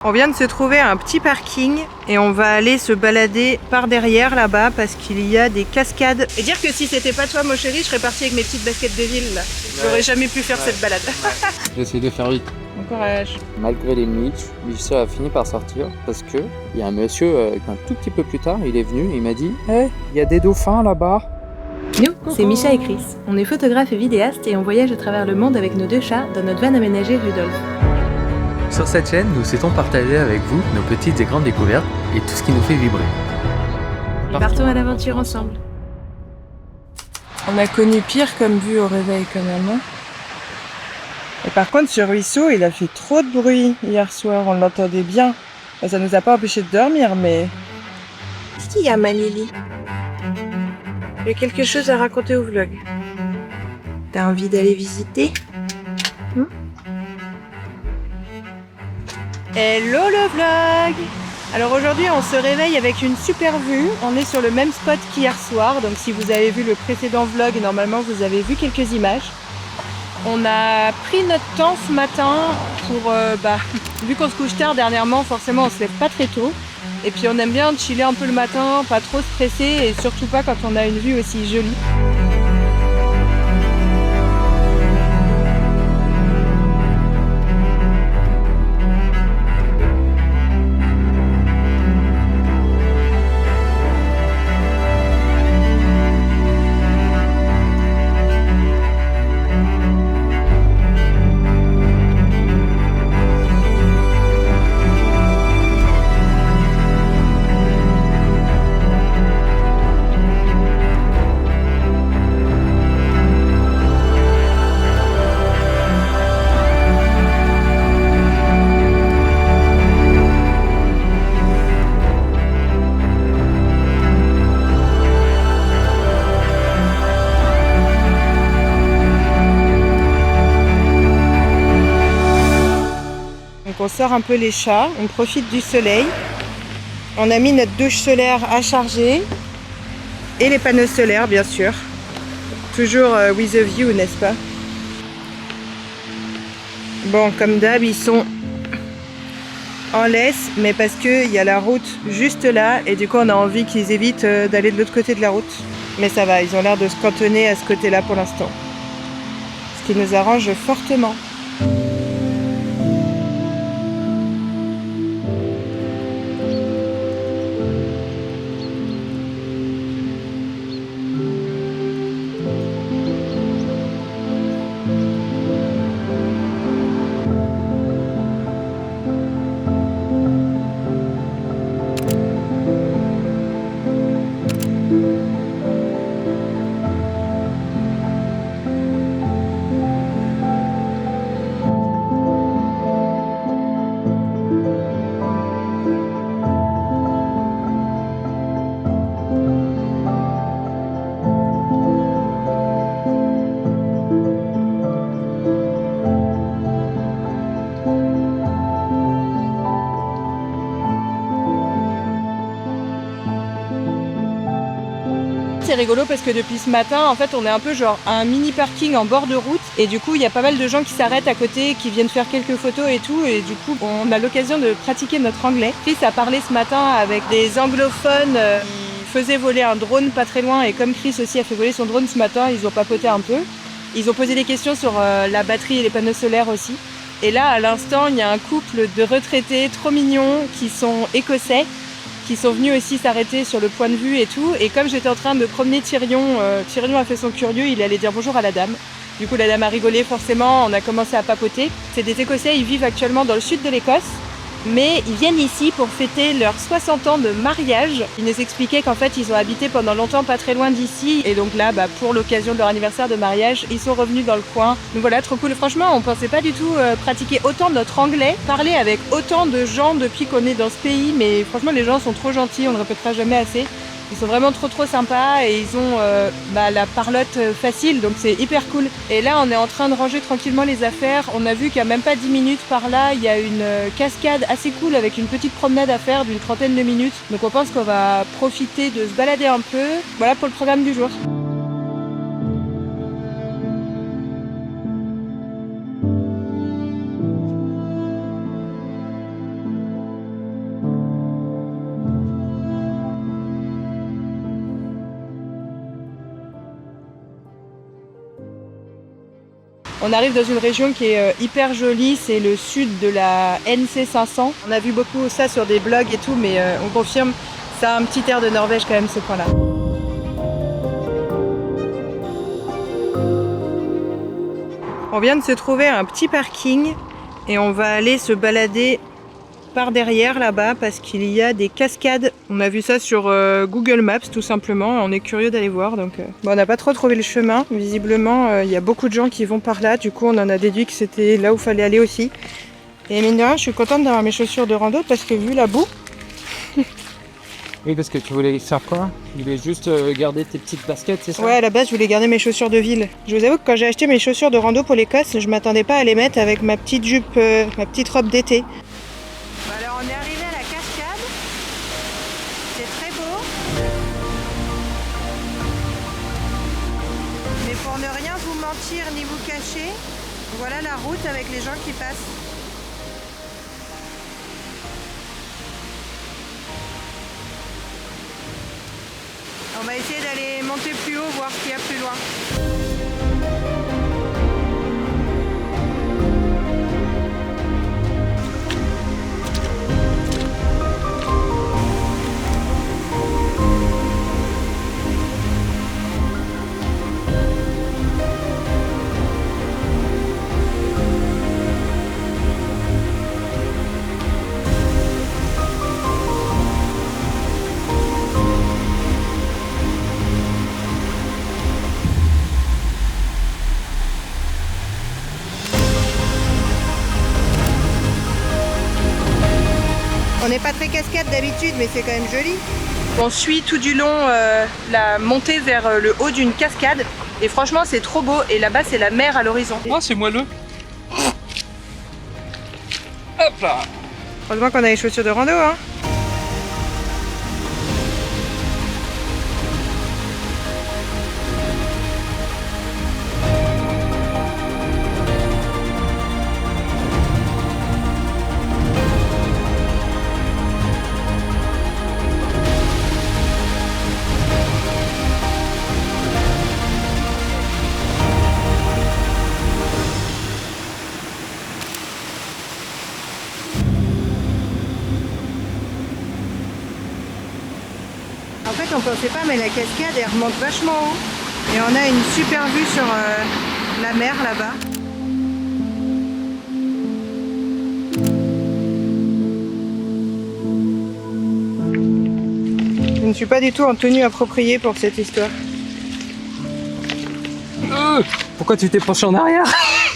On vient de se trouver un petit parking et on va aller se balader par derrière là-bas parce qu'il y a des cascades. Et dire que si c'était pas toi, mon chéri, je serais partie avec mes petites baskets de ville là. J'aurais jamais pu faire cette balade. J'ai essayé de faire vite. Bon courage. Malgré les limites, Michel a fini par sortir parce que il y a un monsieur, un tout petit peu plus tard, il est venu et il m'a dit « Hey, il y a des dauphins là-bas !» Nous, c'est Micha et Chris. On est photographes et vidéastes et on voyage à travers le monde avec nos deux chats dans notre van aménagée Rudolf. Sur cette chaîne, nous souhaitons partager avec vous nos petites et grandes découvertes et tout ce qui nous fait vibrer. Partons à l'aventure ensemble. On a connu pire comme vue au réveil quand même. Hein. Et par contre, ce ruisseau, il a fait trop de bruit hier soir, on l'entendait bien. Ça nous a pas empêché de dormir, mais... Qu'est-ce qu'il y a, ma Lily? Il y a quelque chose à raconter au vlog. T'as envie d'aller visiter? Hello le vlog! Alors aujourd'hui on se réveille avec une super vue, on est sur le même spot qu'hier soir, donc si vous avez vu le précédent vlog, normalement vous avez vu quelques images. On a pris notre temps ce matin pour, vu qu'on se couche tard dernièrement, forcément on se lève pas très tôt. Et puis on aime bien chiller un peu le matin, pas trop se presser et surtout pas quand on a une vue aussi jolie. On sort un peu les chats, on profite du soleil. On a mis notre douche solaire à charger et les panneaux solaires bien sûr. Toujours with a view, n'est-ce pas? Bon, comme d'hab, ils sont en laisse, mais parce qu'il y a la route juste là et du coup on a envie qu'ils évitent d'aller de l'autre côté de la route. Mais ça va, ils ont l'air de se cantonner à ce côté-là pour l'instant. Ce qui nous arrange fortement. C'est rigolo parce que depuis ce matin, en fait, on est un peu genre à un mini parking en bord de route et du coup, il y a pas mal de gens qui s'arrêtent à côté, qui viennent faire quelques photos et tout et du coup, on a l'occasion de pratiquer notre anglais. Chris a parlé ce matin avec des anglophones qui faisaient voler un drone pas très loin et comme Chris aussi a fait voler son drone ce matin, ils ont papoté un peu. Ils ont posé des questions sur la batterie et les panneaux solaires aussi. Et là, à l'instant, il y a un couple de retraités trop mignons qui sont écossais, qui sont venus aussi s'arrêter sur le point de vue et tout. Et comme j'étais en train de promener Tyrion, Tyrion a fait son curieux, il allait dire bonjour à la dame. Du coup, la dame a rigolé forcément, on a commencé à papoter. C'est des Écossais, ils vivent actuellement dans le sud de l'Écosse, mais ils viennent ici pour fêter leurs 60 ans de mariage. Ils nous expliquaient qu'en fait, ils ont habité pendant longtemps pas très loin d'ici. Et donc là, pour l'occasion de leur anniversaire de mariage, ils sont revenus dans le coin. Donc voilà, trop cool. Franchement, on pensait pas du tout pratiquer autant notre anglais, parler avec autant de gens depuis qu'on est dans ce pays. Mais franchement, les gens sont trop gentils, on ne répétera jamais assez. Ils sont vraiment trop sympas et ils ont la parlotte facile, donc c'est hyper cool. Et là, on est en train de ranger tranquillement les affaires. On a vu qu'il n'y a même pas 10 minutes par là, il y a une cascade assez cool avec une petite promenade à faire d'une trentaine de minutes. Donc on pense qu'on va profiter de se balader un peu. Voilà pour le programme du jour. On arrive dans une région qui est hyper jolie, c'est le sud de la NC 500. On a vu beaucoup ça sur des blogs et tout, mais on confirme, ça a un petit air de Norvège quand même ce coin-là. On vient de se trouver un petit parking et on va aller se balader par derrière là-bas parce qu'il y a des cascades. On a vu ça sur Google Maps tout simplement. On est curieux d'aller voir. Donc, bon, on n'a pas trop trouvé le chemin. Visiblement, il y a beaucoup de gens qui vont par là. Du coup, on en a déduit que c'était là où il fallait aller aussi. Et mine de rien, je suis contente d'avoir mes chaussures de rando parce que vu la boue... Oui, parce que tu voulais faire quoi? Tu voulais juste garder tes petites baskets, c'est ça? Ouais, à la base, je voulais garder mes chaussures de ville. Je vous avoue que quand j'ai acheté mes chaussures de rando pour l'Écosse, je m'attendais pas à les mettre avec ma petite jupe, ma petite robe d'été. Bah alors on est arrivé à la cascade, c'est très beau, mais pour ne rien vous mentir ni vous cacher, voilà la route avec les gens qui passent. On va essayer d'aller monter plus haut, voir ce qu'il y a plus loin. On n'est pas très cascade d'habitude, mais c'est quand même joli. On suit tout du long la montée vers le haut d'une cascade. Et franchement, c'est trop beau. Et là-bas, c'est la mer à l'horizon. Oh, c'est moelleux. Hop là. Heureusement qu'on a les chaussures de rando, hein. En fait, on pensait pas, mais la cascade, elle remonte vachement haut. Et on a une super vue sur la mer là-bas. Je ne suis pas du tout en tenue appropriée pour cette histoire. Pourquoi tu t'es penché en arrière?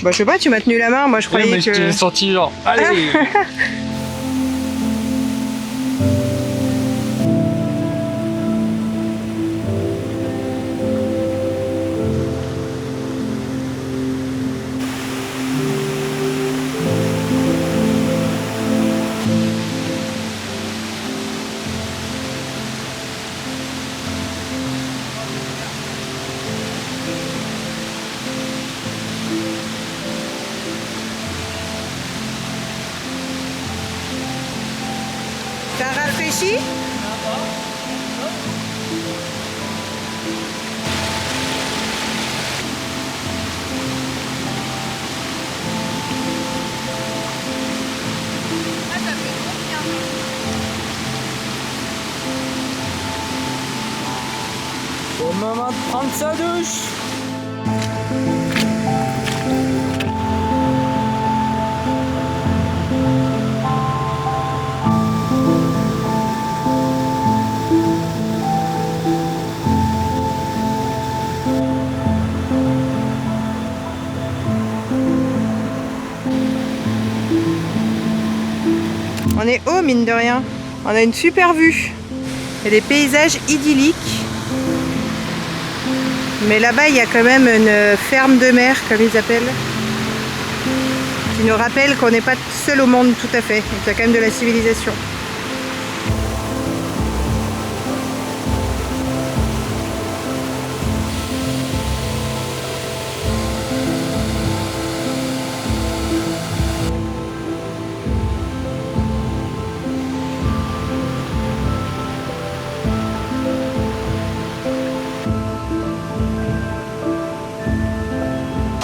Bah je sais pas, tu m'as tenu la main, moi je croyais mais que... je t'ai senti genre, allez. T'as rafraîchi? Au moment de prendre sa douche. On est haut, mine de rien. On a une super vue. Il y a des paysages idylliques. Mais là-bas, il y a quand même une ferme de mer, comme ils appellent, qui nous rappelle qu'on n'est pas seul au monde tout à fait. Donc, il y a quand même de la civilisation.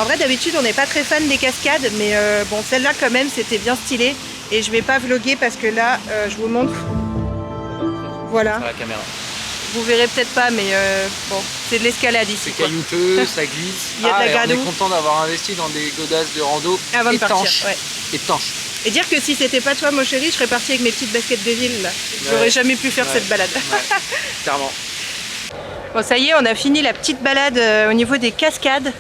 En vrai, d'habitude, on n'est pas très fan des cascades, mais bon, celle-là, quand même, c'était bien stylé. Et je vais pas vlogger parce que là, je vous montre. Voilà. Sur la caméra. Vous verrez peut-être pas, mais bon, c'est de l'escalade ici. C'est caillouteux, ça glisse. Il y a de la et gadoue. on est content d'avoir investi dans des godasses de rando Avant de étanches. partir, ouais. Étanches. Et dire que si c'était pas toi, mon chéri, je serais partie avec mes petites baskets de ville. Là. J'aurais Ouais. jamais pu faire cette balade. Ouais, clairement. Bon, ça y est, on a fini la petite balade au niveau des cascades.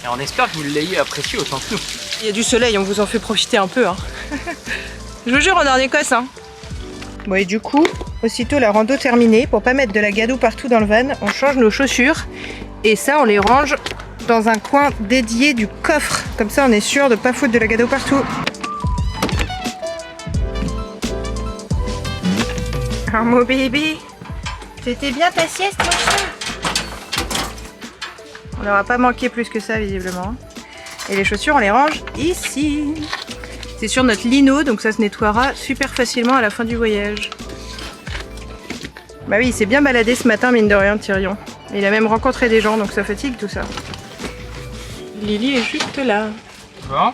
Et on espère que vous l'ayez apprécié autant que nous. Il y a du soleil, on vous en fait profiter un peu. Hein. Je vous jure, on est en Écosse. Hein. Bon, et du coup, aussitôt la rando terminée, pour pas mettre de la gadoue partout dans le van, on change nos chaussures. Et ça, on les range dans un coin dédié du coffre. Comme ça, on est sûr de pas foutre de la gadoue partout. Ah, mon bébé, c'était bien ta sieste, mon chat? On n'aura pas manqué plus que ça, visiblement. Et les chaussures, on les range ici. C'est sur notre lino, donc ça se nettoiera super facilement à la fin du voyage. Bah oui, il s'est bien baladé ce matin, mine de rien, Tyrion. Il a même rencontré des gens, donc ça fatigue tout ça. Lily est juste là. Bon.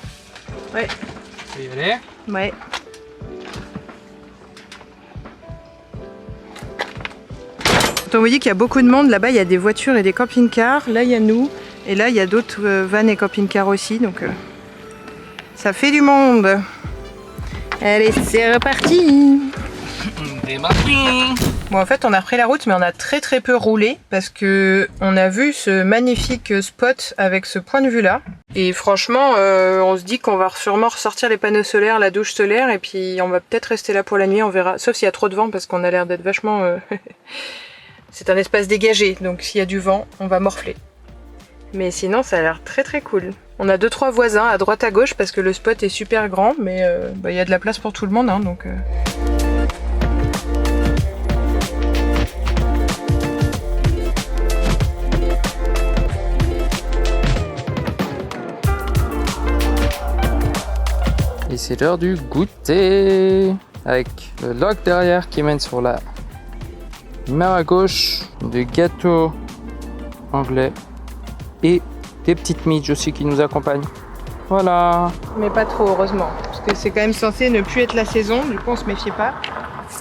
Ouais. On peut y aller. Ouais. On vous dit qu'il y a beaucoup de monde. Là-bas, il y a des voitures et des camping-cars. Là, il y a nous. Et là, il y a d'autres vannes et camping-cars aussi. Donc, ça fait du monde. Allez, c'est reparti. Bon, en fait, on a repris la route, mais on a très très peu roulé parce que on a vu ce magnifique spot avec ce point de vue-là. Et franchement, on se dit qu'on va sûrement ressortir les panneaux solaires, la douche solaire, et puis on va peut-être rester là pour la nuit, on verra. Sauf s'il y a trop de vent, parce qu'on a l'air d'être vachement... C'est un espace dégagé, donc s'il y a du vent, on va morfler. Mais sinon, ça a l'air très très cool. On a 2-3 voisins à droite à gauche parce que le spot est super grand, mais il y a de la place pour tout le monde, hein, donc... Et c'est l'heure du goûter. Avec le log derrière qui mène sur la mer à gauche, des gâteaux anglais et des petites midges aussi qui nous accompagnent. Voilà. Mais pas trop, heureusement. Parce que c'est quand même censé ne plus être la saison, du coup on se méfiait pas.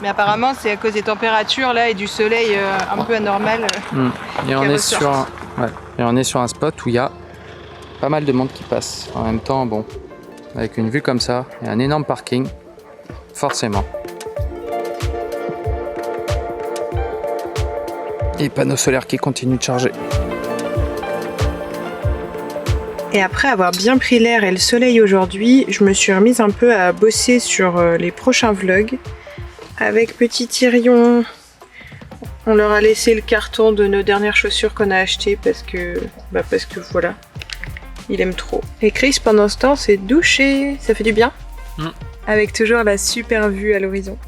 Mais apparemment c'est à cause des températures là et du soleil un peu anormal. Et on est sur un spot où il y a pas mal de monde qui passe. En même temps, bon, avec une vue comme ça et un énorme parking, forcément. Et panneaux solaires qui continuent de charger. Et après avoir bien pris l'air et le soleil aujourd'hui, je me suis remise un peu à bosser sur les prochains vlogs. Avec petit Tyrion, on leur a laissé le carton de nos dernières chaussures qu'on a achetées parce que voilà, il aime trop. Et Chris pendant ce temps s'est douché, ça fait du bien. Avec toujours la super vue à l'horizon.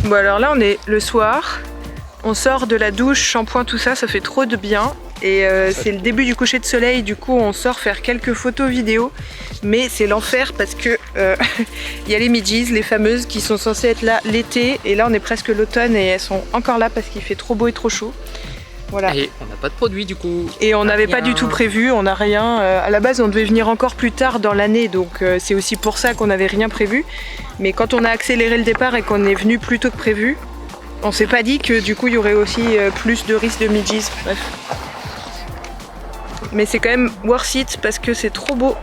Bon alors là on est le soir, on sort de la douche, shampoing, tout ça, ça fait trop de bien. Et c'est le début du coucher de soleil, du coup on sort faire quelques photos vidéos. Mais c'est l'enfer parce que y a les midges, les fameuses, qui sont censées être là l'été. Et là on est presque l'automne et elles sont encore là parce qu'il fait trop beau et trop chaud. Voilà. Et on n'a pas de produit du coup. Et on n'avait pas du tout prévu, on n'a rien. À la base on devait venir encore plus tard dans l'année, donc c'est aussi pour ça qu'on n'avait rien prévu. Mais quand on a accéléré le départ et qu'on est venu plus tôt que prévu, on s'est pas dit que du coup il y aurait aussi plus de risques de midges. Bref. Mais c'est quand même worth it parce que c'est trop beau.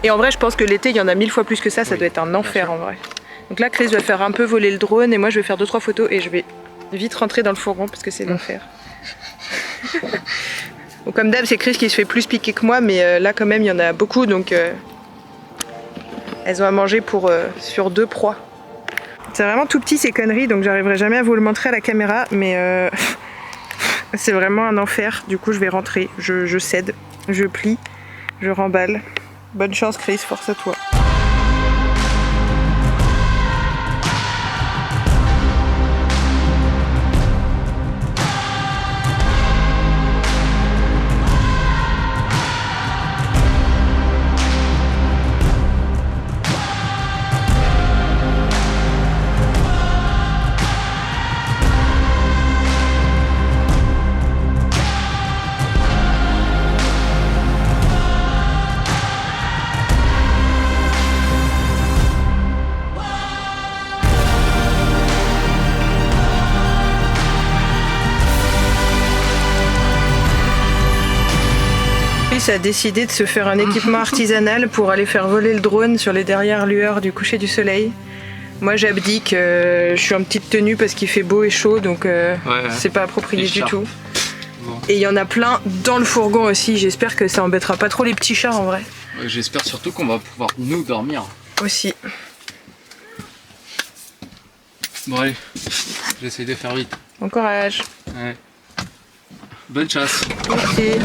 Et en vrai je pense que l'été il y en a 1000 fois plus que ça doit être un enfer en vrai. Donc là Chris va faire un peu voler le drone et moi je vais faire 2-3 photos et je vais vite rentrer dans le fourgon parce que c'est l'enfer. Bon, comme d'hab c'est Chris qui se fait plus piquer que moi, mais là quand même il y en a beaucoup, donc elles ont à manger pour sur 2 proies. C'est vraiment tout petit ces conneries, donc j'arriverai jamais à vous le montrer à la caméra, mais c'est vraiment un enfer. Du coup je vais rentrer, je cède, je plie, je remballe. Bonne chance Chris, force à toi. Chris a décidé de se faire un équipement artisanal pour aller faire voler le drone sur les dernières lueurs du coucher du soleil. Moi j'abdique, je suis en petite tenue parce qu'il fait beau et chaud, donc c'est pas approprié du tout. Bon. Et il y en a plein dans le fourgon aussi, j'espère que ça embêtera pas trop les petits chats en vrai. J'espère surtout qu'on va pouvoir nous dormir. Aussi. Bon allez, j'essaie de faire vite. Bon courage. Ouais. Bonne chasse. Merci.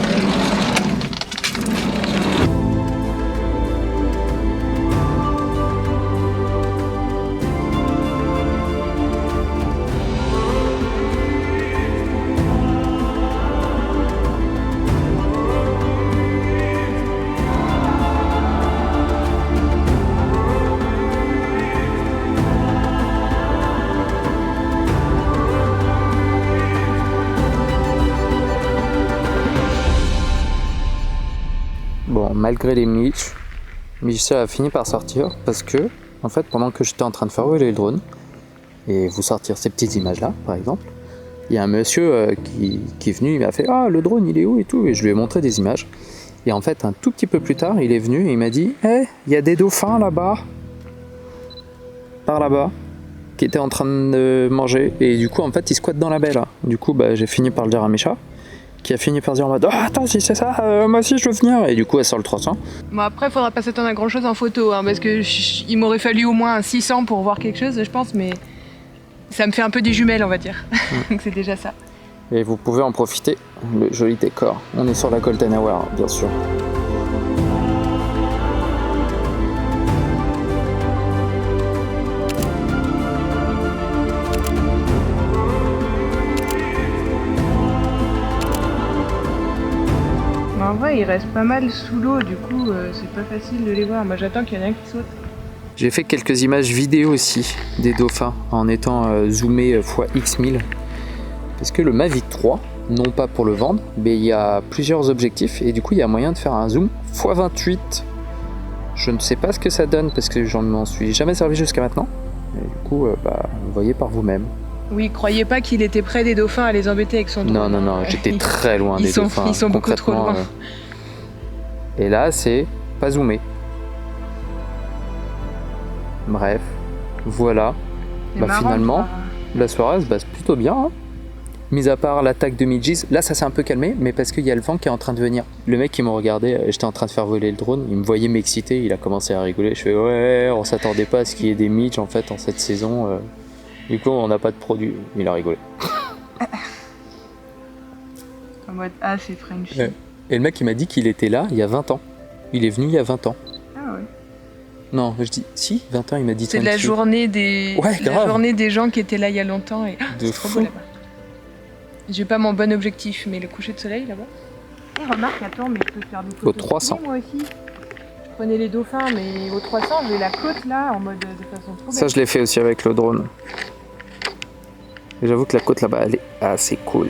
Bon, malgré les Misha a fini par sortir parce que, en fait, pendant que j'étais en train de faire voler le drone et vous sortir ces petites images-là, par exemple, il y a un monsieur qui est venu, il m'a fait « Ah, le drone, il est où ?» et tout, et je lui ai montré des images. Et en fait, un tout petit peu plus tard, il est venu et il m'a dit « Hey, il y a des dauphins là-bas, par là-bas, qui étaient en train de manger. » Et du coup, en fait, ils squattent dans la baie, là. Du coup, j'ai fini par le dire à Misha, qui a fini par dire en mode « Oh, attends, si c'est ça, moi aussi je veux venir !» Et du coup, elle sort le 300. Bon après, faudra pas s'attendre à grand chose en photo, hein, parce que il m'aurait fallu au moins un 600 pour voir quelque chose, je pense, mais ça me fait un peu des jumelles, on va dire. Donc c'est déjà ça. Et vous pouvez en profiter, le joli décor. On est sur la Golden Hour, bien sûr. En vrai, il reste pas mal sous l'eau, du coup, c'est pas facile de les voir. Moi, j'attends qu'il y en ait un qui saute. J'ai fait quelques images vidéo aussi des dauphins en étant zoomé x 1000. Parce que le Mavic 3, non pas pour le vendre, mais il y a plusieurs objectifs et du coup il y a moyen de faire un zoom x28. Je ne sais pas ce que ça donne parce que j'en m'en suis jamais servi jusqu'à maintenant. Et du coup, vous voyez par vous-même. Oui, croyez pas qu'il était près des dauphins à les embêter avec son drone. Non, j'étais très loin des dauphins. Ils sont beaucoup trop loin. Et là, c'est pas zoomé. Bref, voilà. Finalement, la soirée se passe plutôt bien. Hein. Mis à part l'attaque de Midges, là ça s'est un peu calmé, mais parce qu'il y a le vent qui est en train de venir. Le mec qui me regardait, j'étais en train de faire voler le drone, il me voyait m'exciter, il a commencé à rigoler. Je fais ouais, on s'attendait pas à ce qu'il y ait des Midges en fait en cette saison. Du coup, on n'a pas de produit. Il a rigolé. En mode c'est Frenchy. Et le mec il m'a dit qu'il était là il y a 20 ans. Il est venu il y a 20 ans. Ah ouais. Non, je dis si, 20 ans, il m'a dit. C'est la journée des journée des gens qui étaient là il y a longtemps et de c'est trop beau là-bas. J'ai pas mon bon objectif, mais le coucher de soleil là-bas. Et remarque, attends, mais je peux faire des photos. Au 300. Moi aussi. Je prenais les dauphins, mais au 300, j'ai la côte là en mode de façon trop belle. Ça, je l'ai fait aussi avec le drone. Et j'avoue que la côte là-bas, elle est assez cool.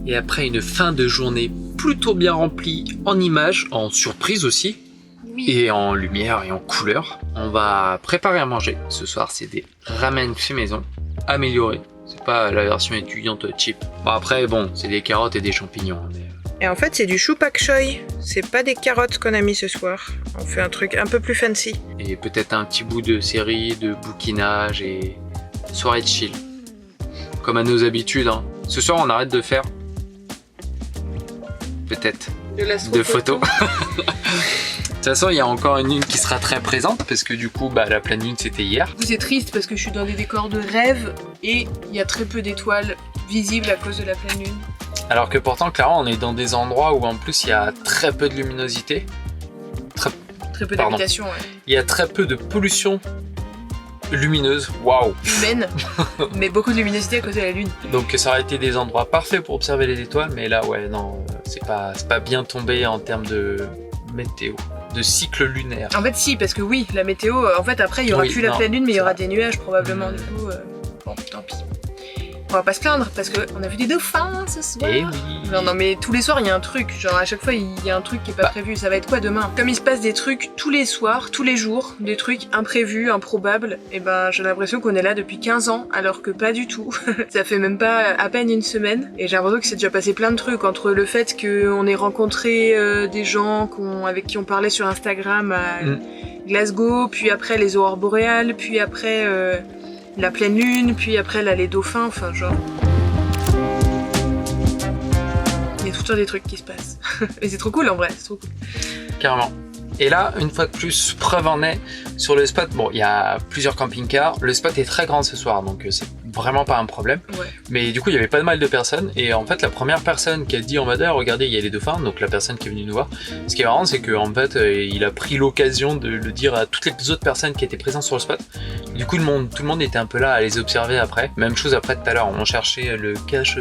Et après une fin de journée plutôt bien remplie en images, en surprise aussi, et en lumière et en couleur, on va préparer à manger. Ce soir, c'est des ramen fait maison, améliorés. C'est pas la version étudiante cheap. Bon après, c'est des carottes et des champignons, mais Et en fait, c'est du chou pak choy. C'est pas des carottes qu'on a mis ce soir. On fait un truc un peu plus fancy. Et peut-être un petit bout de série, de bouquinage et soirée de chill. Comme à nos habitudes, hein. Ce soir, on arrête de faire peut-être de photos. De toute façon, il y a encore une lune qui sera très présente parce que du coup, la pleine lune, c'était hier. C'est triste parce que je suis dans des décors de rêve et il y a très peu d'étoiles visibles à cause de la pleine lune. Alors que pourtant, clairement, on est dans des endroits où en plus, il y a très peu de luminosité. Très peu d'habitation, ouais. Il y a très peu de pollution lumineuse, waouh, humaine, mais beaucoup de luminosité à cause de la lune. Donc ça aurait été des endroits parfaits pour observer les étoiles, mais là, ouais, non, c'est pas bien tombé en termes de météo, de cycle lunaire. En fait, si, parce que oui, la météo, en fait, après, il y aura plus la pleine lune, mais il y aura des nuages probablement, du coup, bon, tant pis. On va pas se plaindre parce qu'on a vu des dauphins ce soir. Eh oui. Non, mais tous les soirs il y a un truc, genre à chaque fois il y a un truc qui est pas prévu. Ça va être quoi demain? Comme il se passe des trucs tous les soirs, tous les jours, des trucs imprévus, improbables, et j'ai l'impression qu'on est là depuis 15 ans alors que pas du tout. Ça fait même pas à peine une semaine et j'ai l'impression que c'est déjà passé plein de trucs entre le fait qu'on ait rencontré des gens avec qui on parlait sur Instagram à Glasgow, puis après les aurores boréales, puis après la pleine lune, puis après là les dauphins, enfin genre... Il y a tout le temps des trucs qui se passent. Et c'est trop cool en vrai, c'est trop cool. Carrément. Et là, une fois de plus, preuve en est, sur le spot, bon, il y a plusieurs camping-cars, le spot est très grand ce soir, donc c'est vraiment pas un problème. Ouais. Mais du coup, il y avait pas mal de personnes, et en fait, la première personne qui a dit en mode, regardez, il y a les dauphins, donc la personne qui est venue nous voir, ce qui est marrant, c'est qu'en fait, il a pris l'occasion de le dire à toutes les autres personnes qui étaient présentes sur le spot. Du coup, tout le monde était un peu là à les observer après. Même chose après tout à l'heure, on cherchait le cache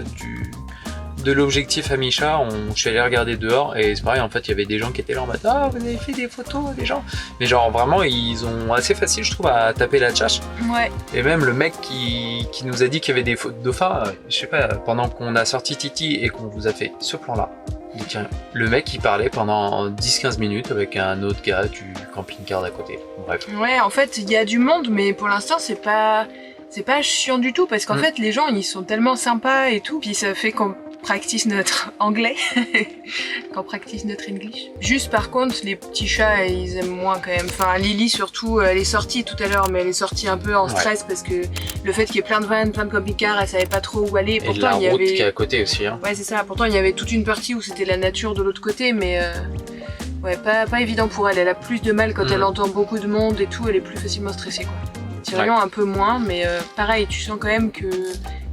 de l'objectif à Misha, je suis allé regarder dehors et c'est pareil, en fait il y avait des gens qui étaient là en mode vous avez fait des photos des gens, mais genre vraiment ils ont assez facile je trouve à taper la tchatche. Ouais. Et même le mec qui nous a dit qu'il y avait des dauphins, je sais pas, pendant qu'on a sorti Titi et qu'on vous a fait ce plan là, le mec il parlait pendant 10-15 minutes avec un autre gars du camping-car d'à côté. Bref. Ouais, en fait il y a du monde mais pour l'instant c'est pas chiant du tout parce qu'en fait les gens ils sont tellement sympas et tout, puis ça fait qu'on practice notre anglais, qu'on practice notre English. Juste par contre, les petits chats, ils aiment moins quand même. Enfin, Lily surtout, elle est sortie tout à l'heure, mais elle est sortie un peu en stress parce que le fait qu'il y ait plein de vannes, plein de camping-cars, elle savait pas trop où aller. Pourtant, et la route qui est à côté aussi. Hein. Ouais, c'est ça. Pourtant, il y avait toute une partie où c'était la nature de l'autre côté, mais ouais, pas évident pour elle. Elle a plus de mal quand elle entend beaucoup de monde et tout. Elle est plus facilement stressée, quoi. Tyrion un peu moins, mais pareil, tu sens quand même que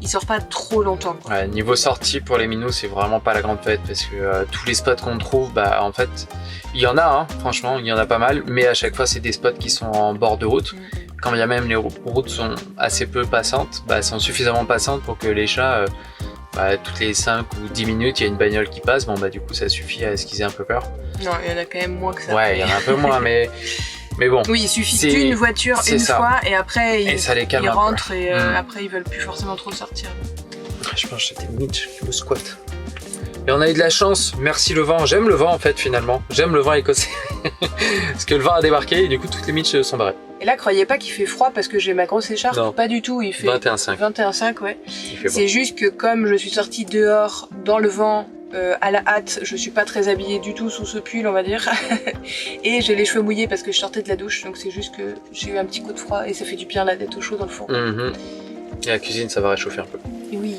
il sort pas trop longtemps. Quoi. Ouais, niveau sortie pour les minous, c'est vraiment pas la grande fête parce que tous les spots qu'on trouve, en fait, il y en a, hein, franchement, il y en a pas mal, mais à chaque fois, c'est des spots qui sont en bord de route. Quand bien même les routes sont assez peu passantes, sont suffisamment passantes pour que les chats, toutes les 5 ou 10 minutes, il y a une bagnole qui passe, du coup, ça suffit à ce qu'ils aient un peu peur. Non, il y en a quand même moins que ça. Ouais, il y en a un peu moins, mais bon. Oui, il suffit d'une voiture une fois et après ils rentrent et après ils veulent plus forcément trop sortir. Je pense que c'était Mitch, le squat. Et on a eu de la chance, merci le vent. J'aime le vent en fait finalement. J'aime le vent écossais. Parce que le vent a débarqué et du coup toutes les Mitch sont barrées. Et là, croyez pas qu'il fait froid parce que j'ai ma grosse écharpe. Non. Pas du tout, il fait 21,5. 21,5, ouais. C'est juste que comme je suis sortie dehors dans le vent, à la hâte, je suis pas très habillée du tout sous ce pull on va dire et j'ai les cheveux mouillés parce que je sortais de la douche, donc c'est juste que j'ai eu un petit coup de froid et ça fait du bien là d'être au chaud dans le fond. Et la cuisine ça va réchauffer un peu. Et oui.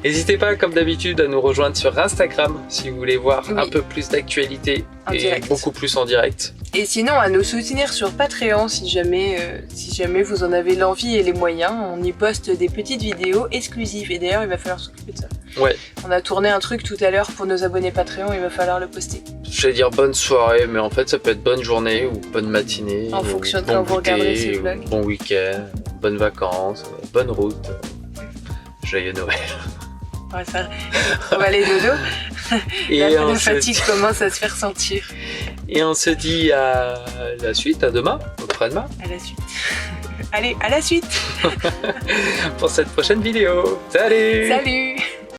N'hésitez pas comme d'habitude à nous rejoindre sur Instagram si vous voulez voir un peu plus d'actualité et direct. Beaucoup plus en direct. Et sinon à nous soutenir sur Patreon si jamais vous en avez l'envie et les moyens. On y poste des petites vidéos exclusives et d'ailleurs il va falloir s'occuper de ça. Ouais. On a tourné un truc tout à l'heure pour nos abonnés Patreon, il va falloir le poster. J'allais dire bonne soirée, mais en fait ça peut être bonne journée ou bonne matinée. En fonction de quand vous regarderez ces vlogs. Bon week-end, bonnes vacances, bonne route, joyeux Noël. On va aller dodo. Et la fatigue commence à se faire sentir. Et on se dit à la suite, à demain, après-demain. À la suite. Allez, à la suite. Pour cette prochaine vidéo. Salut. Salut.